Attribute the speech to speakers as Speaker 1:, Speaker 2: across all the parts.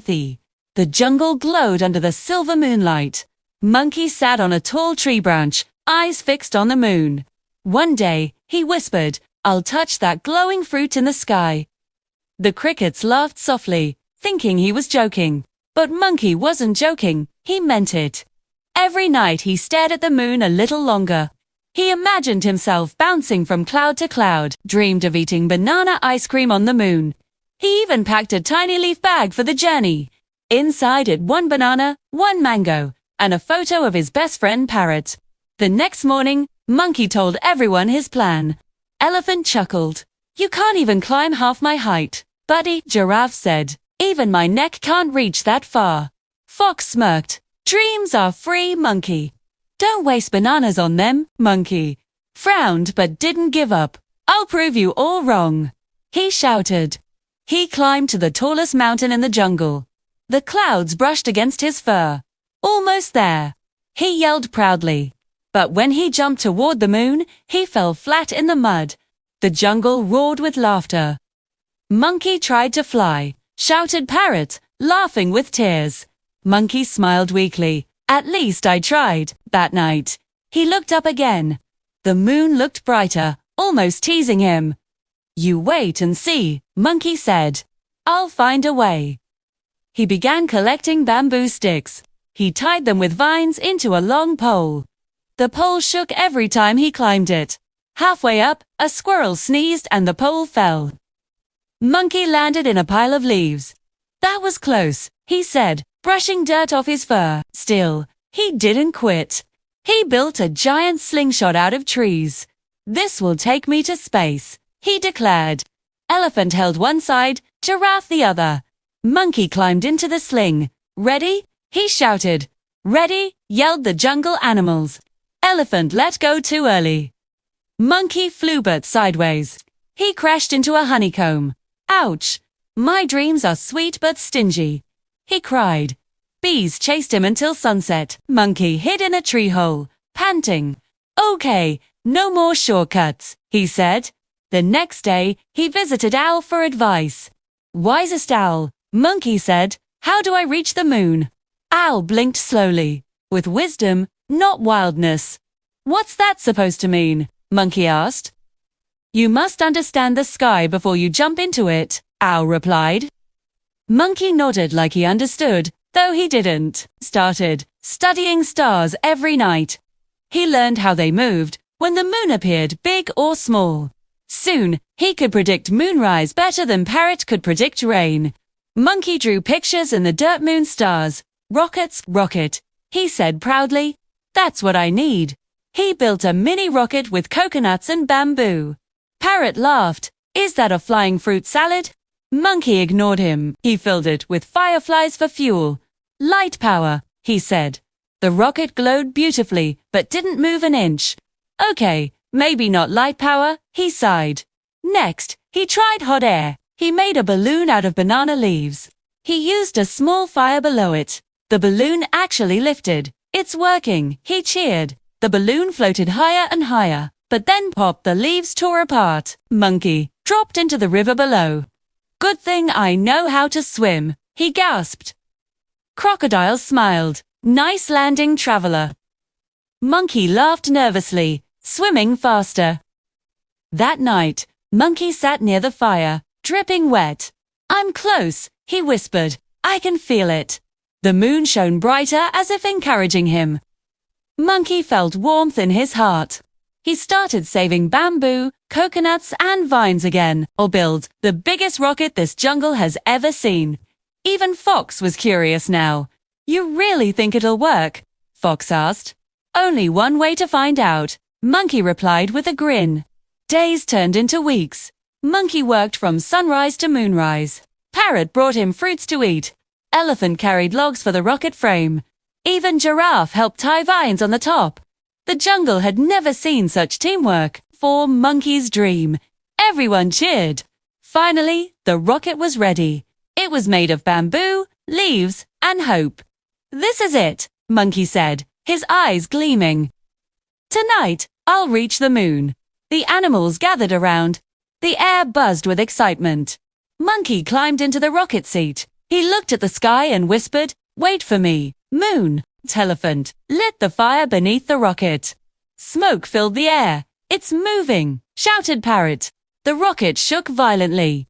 Speaker 1: earthy. The jungle glowed under the silver moonlight. Monkey sat on a tall tree branch, eyes fixed on the moon. One day, he whispered, "I'll touch that glowing fruit in the sky." The crickets laughed softly, thinking he was joking. But Monkey wasn't joking, he meant it. Every night he stared at the moon a little longer. He imagined himself bouncing from cloud to cloud, dreamed of eating banana ice cream on the moon. He even packed a tiny leaf bag for the journey. Inside it, one banana, one mango, and a photo of his best friend Parrot. The next morning, Monkey told everyone his plan. Elephant chuckled. "You can't even climb half my height." "Buddy," Giraffe said, "even my neck can't reach that far." Fox smirked. "Dreams are free, Monkey." "Don't waste bananas on them," Monkey frowned but didn't give up. "I'll prove you all wrong," he shouted. He climbed to the tallest mountain in the jungle. The clouds brushed against his fur. Almost there, he yelled proudly. But when he jumped toward the moon, he fell flat in the mud. The jungle roared with laughter. "Monkey tried to fly," shouted Parrot, laughing with tears. Monkey smiled weakly. "At least I tried." That night, he looked up again. The moon looked brighter, almost teasing him. "You wait and see," Monkey said. "I'll find a way." He began collecting bamboo sticks. He tied them with vines into a long pole. The pole shook every time he climbed it. Halfway up, a squirrel sneezed and the pole fell. Monkey landed in a pile of leaves. "That was close," he said, brushing dirt off his fur. Still, he didn't quit. He built a giant slingshot out of trees. "This will take me to space," he declared. Elephant held one side, Giraffe the other. Monkey climbed into the sling. "Ready?" he shouted. "Ready?" yelled the jungle animals. Elephant let go too early. Monkey flew but sideways. He crashed into a honeycomb. "Ouch! My dreams are sweet but stingy," he cried. Bees chased him until sunset. Monkey hid in a tree hole, panting. "Okay, no more shortcuts," he said. The next day, he visited Owl for advice. "Wisest Owl," Monkey said, "how do I reach the moon?" Owl blinked slowly. "With wisdom, not wildness." "What's that supposed to mean?" Monkey asked. "You must understand the sky before you jump into it," Owl replied. Monkey nodded like he understood, though he didn't. Started studying stars every night. He learned how they moved when the moon appeared, big or small. Soon, he could predict moonrise better than Parrot could predict rain. Monkey drew pictures in the dirt moon stars. Rocket, he said proudly. "That's what I need." He built a mini rocket with coconuts and bamboo. Parrot laughed. "Is that a flying fruit salad?" Monkey ignored him. He filled it with fireflies for fuel. "Light power," he said. The rocket glowed beautifully, but didn't move an inch. "Okay, maybe not light power," he sighed. Next, he tried hot air. He made a balloon out of banana leaves. He used a small fire below it. The balloon actually lifted. "It's working," he cheered. The balloon floated higher and higher, but then popped, the leaves tore apart. Monkey dropped into the river below. "Good thing I know how to swim," he gasped. Crocodile smiled. "Nice landing, traveler." Monkey laughed nervously, swimming faster. That night, Monkey sat near the fire, dripping wet. "I'm close," he whispered. "I can feel it." The moon shone brighter as if encouraging him. Monkey felt warmth in his heart. He started saving bamboo, coconuts, and vines again, or build the biggest rocket this jungle has ever seen. Even Fox was curious now. "You really think it'll work?" Fox asked. "Only one way to find out," Monkey replied with a grin. Days turned into weeks. Monkey worked from sunrise to moonrise. Parrot brought him fruits to eat. Elephant carried logs for the rocket frame. Even Giraffe helped tie vines on the top. The jungle had never seen such teamwork. For Monkey's dream, everyone cheered. Finally, the rocket was ready. It was made of bamboo, leaves, and hope. "This is it," Monkey said, his eyes gleaming. "Tonight, I'll reach the moon." The animals gathered around. The air buzzed with excitement. Monkey climbed into the rocket seat. He looked at the sky and whispered, "Wait for me, Moon." Elephant lit the fire beneath the rocket. Smoke filled the air. "It's moving," shouted Parrot. The rocket shook violently.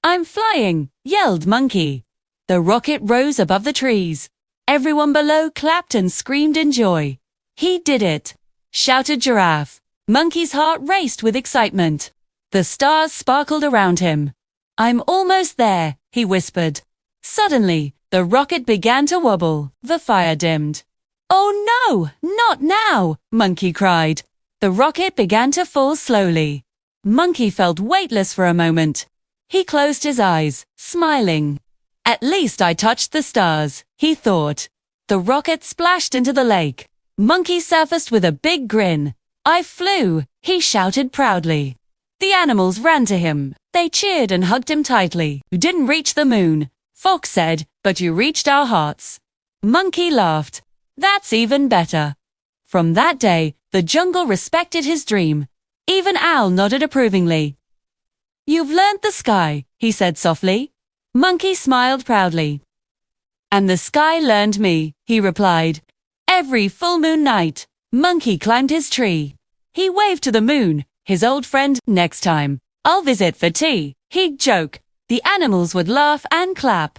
Speaker 1: "I'm flying," yelled Monkey. The rocket rose above the trees. Everyone below clapped and screamed in joy. "He did it," shouted Giraffe. Monkey's heart raced with excitement. The stars sparkled around him. "I'm almost there," he whispered. Suddenly, the rocket began to wobble. The fire dimmed. "Oh no, not now!" Monkey cried. The rocket began to fall slowly. Monkey felt weightless for a moment. He closed his eyes, smiling. "At least I touched the stars," he thought. The rocket splashed into the lake. Monkey surfaced with a big grin. "I flew," he shouted proudly. The animals ran to him. They cheered and hugged him tightly. "You didn't reach the moon," Fox said, "but you reached our hearts." Monkey laughed. "That's even better." From that day, the jungle respected his dream. Even Owl nodded approvingly. "You've learned the sky," he said softly. Monkey smiled proudly. "And the sky learned me," he replied. Every full moon night, Monkey climbed his tree. He waved to the moon, his old friend. "Next time, I'll visit for tea," he'd joke. The animals would laugh and clap.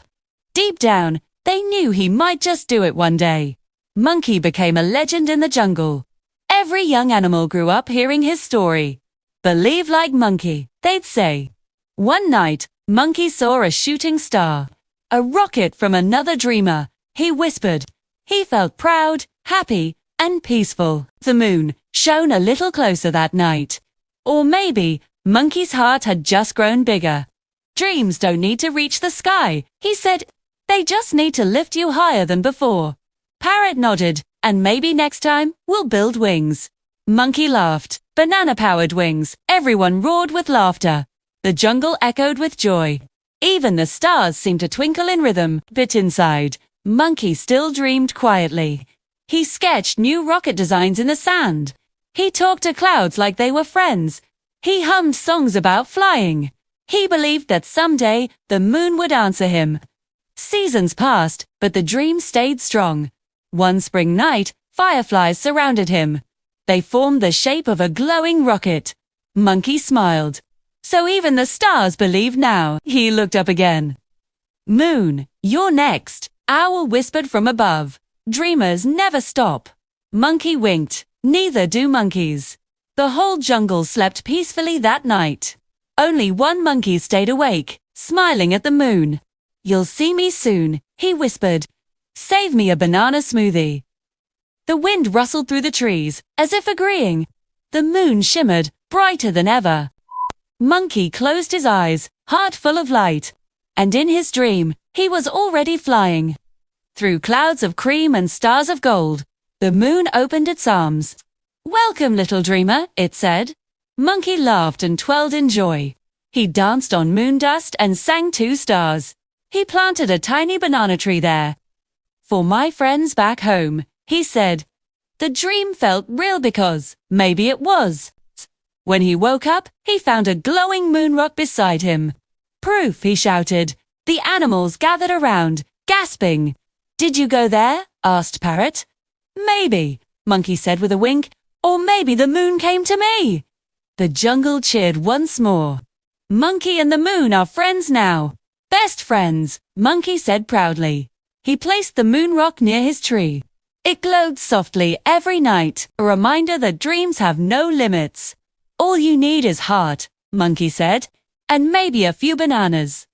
Speaker 1: Deep down, they knew he might just do it one day. Monkey became a legend in the jungle. Every young animal grew up hearing his story. "Believe like Monkey," they'd say. One night, Monkey saw a shooting star. "A rocket from another dreamer," he whispered. He felt proud, happy, and peaceful. The moon shone a little closer that night. Or maybe Monkey's heart had just grown bigger. "Dreams don't need to reach the sky," he said. "They just need to lift you higher than before." Parrot nodded. "And maybe next time we'll build wings." Monkey laughed. "Banana-powered wings." Everyone roared with laughter. The jungle echoed with joy. Even the stars seemed to twinkle in rhythm. But inside, Monkey still dreamed quietly. He sketched new rocket designs in the sand. He talked to clouds like they were friends. He hummed songs about flying. He believed that someday the moon would answer him. Seasons passed, but the dream stayed strong. One spring night, fireflies surrounded him. They formed the shape of a glowing rocket. Monkey smiled. So even the stars believe now. He looked up again. "Moon, you're next," Owl whispered from above. "Dreamers never stop." Monkey winked. Neither do monkeys. The whole jungle slept peacefully that night. Only one monkey stayed awake, smiling at the moon. "You'll see me soon," he whispered. "Save me a banana smoothie." The wind rustled through the trees, as if agreeing. The moon shimmered, brighter than ever. Monkey closed his eyes, heart full of light. And in his dream, he was already flying. Through clouds of cream and stars of gold, the moon opened its arms. "Welcome, little dreamer," it said. Monkey laughed and twirled in joy. He danced on moon dust and sang 2 stars. He planted a tiny banana tree there. "For my friends back home," he said. The dream felt real because maybe it was. When he woke up, he found a glowing moon rock beside him. "Proof," he shouted. The animals gathered around, gasping. "Did you go there?" asked Parrot. "Maybe," Monkey said with a wink. "Or maybe the moon came to me." The jungle cheered once more. Monkey and the moon are friends now. "Best friends," Monkey said proudly. He placed the moon rock near his tree. It glowed softly every night, a reminder that dreams have no limits. "All you need is heart," Monkey said, "and maybe a few bananas."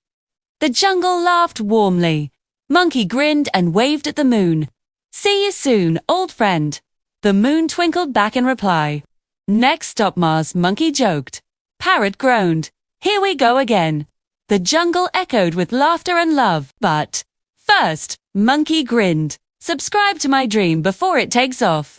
Speaker 1: The jungle laughed warmly. Monkey grinned and waved at the moon. "See you soon, old friend." The moon twinkled back in reply. "Next stop, Mars," Monkey joked. Parrot groaned. "Here we go again." The jungle echoed with laughter and love. But first, Monkey grinned. Subscribe to my dream before it takes off.